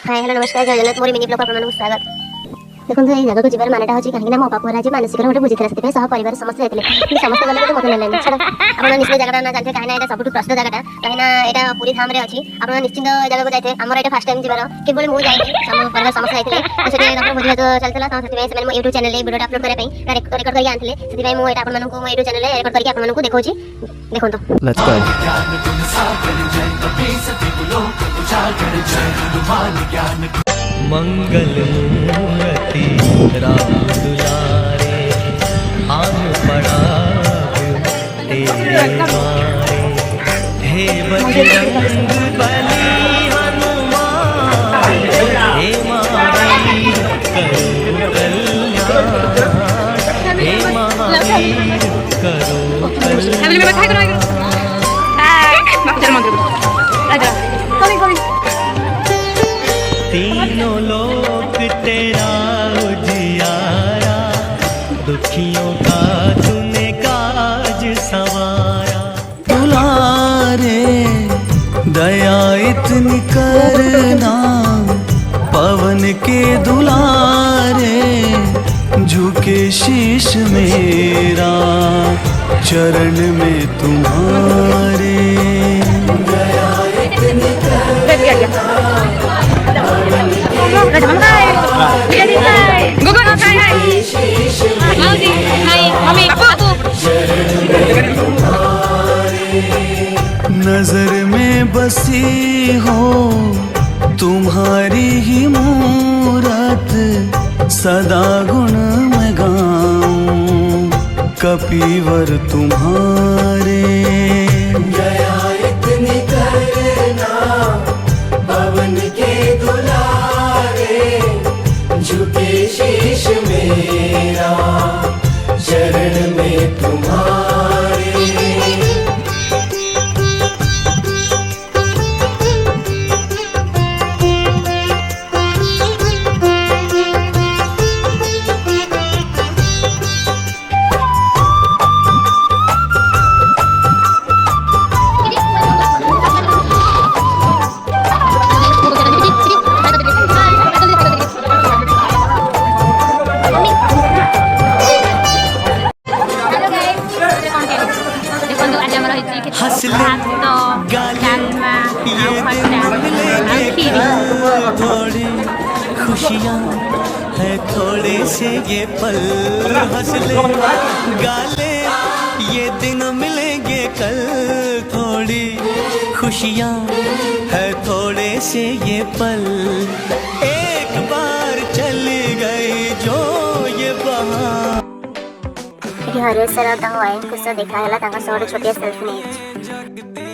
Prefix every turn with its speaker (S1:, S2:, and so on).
S1: Hi hello नमस्कार जय जगन्नाथ मोर mini blog आपन स्वागत। देखो ये जगह को जीवर मानटा होची काहे ना मो बापू राजी मानसिक रोटे बुझी थरा सते सह परिवार समस्त हेतले कि समस्त गले को मत नेले छडा आपन निश्चित जगह ना जानते काहे ना एटा सबटु प्रसिद्ध जगहटा काहे ना एटा पूरी धाम रे अछि आपन निश्चित जगह को जाते हमर एटा फर्स्ट टाइम जीवार केवल मु जाई सम परिवार समस्त हेतले तो सेटे डॉक्टर बुझी तो चलतला तो सेते से मो YouTube चैनल रे वीडियो अपलोड करे पई रिकॉर्ड करके आनथिले सेति मु एटा आपन मानन को मो YouTube चैनल रे रिकॉर्ड करके आपन मानन को देखौची देखो तो
S2: लेट्स गो। मंगल मूर्ति राम दुलारे आन पड़ा तेरे मारे हे बजरंग बली हनुमान हे महावीर करो कल्याण हे महावीर करो कल्याण। तीनों लोक तेरा उजियारा दुखियों का तूने काज सवारा। दुलारे दया इतनी करना पवन के दुलारे झुके शीश मेरा चरण में तुम्हारे। दया इतनी करना नजर में बसी हो तुम्हारी ही मूरत सदा गुण में गाऊं कपीवर तुम्हारे। दया इतनी करना पवन के दुलारे झुके शीश मेरा चरण में तुम्हारे। थोड़ी खुशियाँ है थोड़े से ये पल हंस ले गाले ये दिन मिलेंगे कल। थोड़ी खुशियाँ है थोड़े से ये पल एक बार चली गई जो ये बहार।
S1: हरे सर वाइन कुछ देखा है छोटे सेल्फी नहीं।